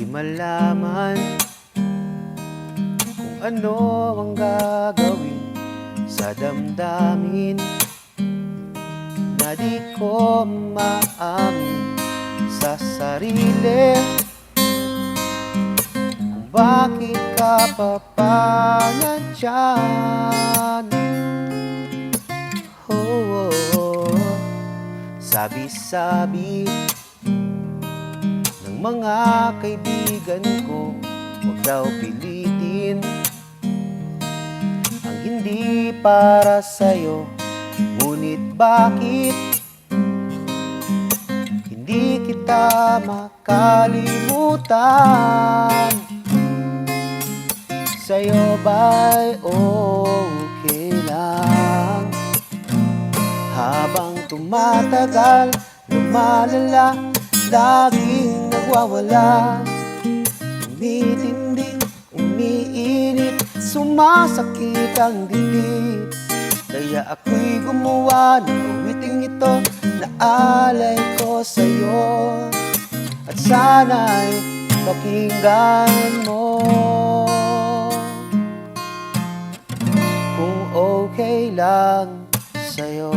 malaman kung ano ang gagawin sa damdamin na di ko maamin sa sarili. Kung bakit ka pa nandyan. Oh, oh, oh. Sabi-sabi ng mga kaibigan ko, huwag daw pilitin ang hindi para sa'yo. Ngunit bakit hindi kita makalimutan? Sa'yo ba'y okay lang? Habang tumatagal, lumalala, laging nagwawala, tumitindi, umiinit, sumasakit ang dibdib. Kaya ako'y gumawa ng awiting ito na alay ko sa'yo, at sana'y pakinggan mo. Kung okay lang sa'yo.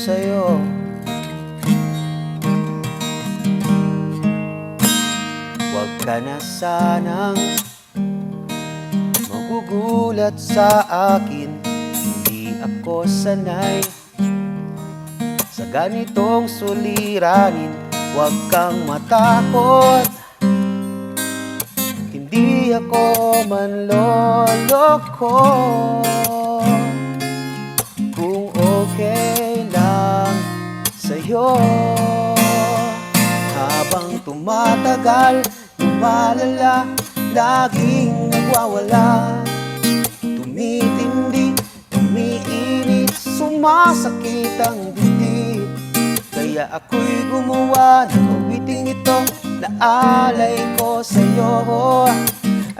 Sa'yo. Huwag ka na sanang magugulat sa akin. Hindi ako sanay sa ganitong suliranin. Huwag kang matakot, hindi ako manloloko. Kung okay lang sa'yo, habang tumatagal, lumalala, laging nagwawala, tumitindi, umiinit, sumasakit ang dibdib. Kaya ako'y gumawa ng awiting ito na alay ko sa'yo,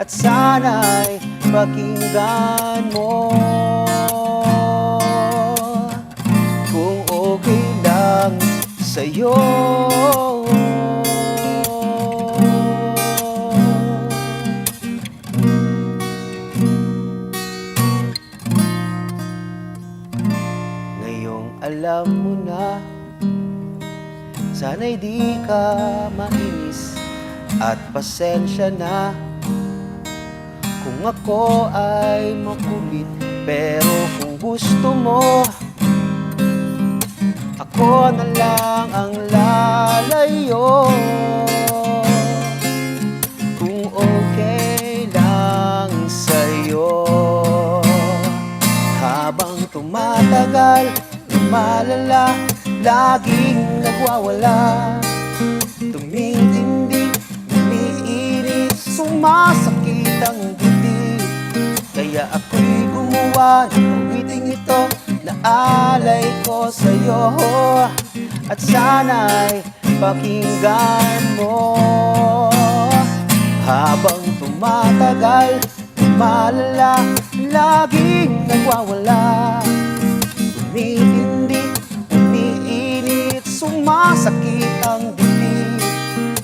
at sana'y pakinggan mo. Kung okay lang sa'yo. Ngayong alam mo na, sana'y di ka mainis, at pasensya na kung ako ay makulit. Pero kung gusto mo, ako na lang ang lalayo. Kung okay lang sa'yo, habang tumatagal, lumalala, laging nagwawala, tumitindi, umiinit, sumasakit ang dibdib. Kaya ako'y gumawa ng awiting ito na alay ko sa'yo, at sana'y pakinggan mo. Habang tumatagal, lumalala, laging nagwawala, tumitindi, umiinit, sumasakit ang dibdib.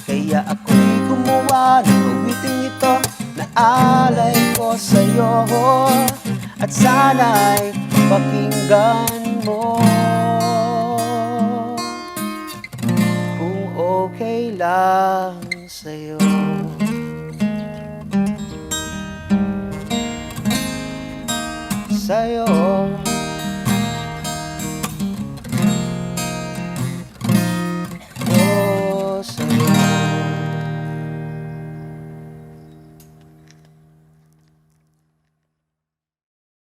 Kaya ako'y gumawa ng awiting ito na alay ko sa'yo, at sana'y pakinggan mo. Kung okay lang sa'yo. Sa'yo.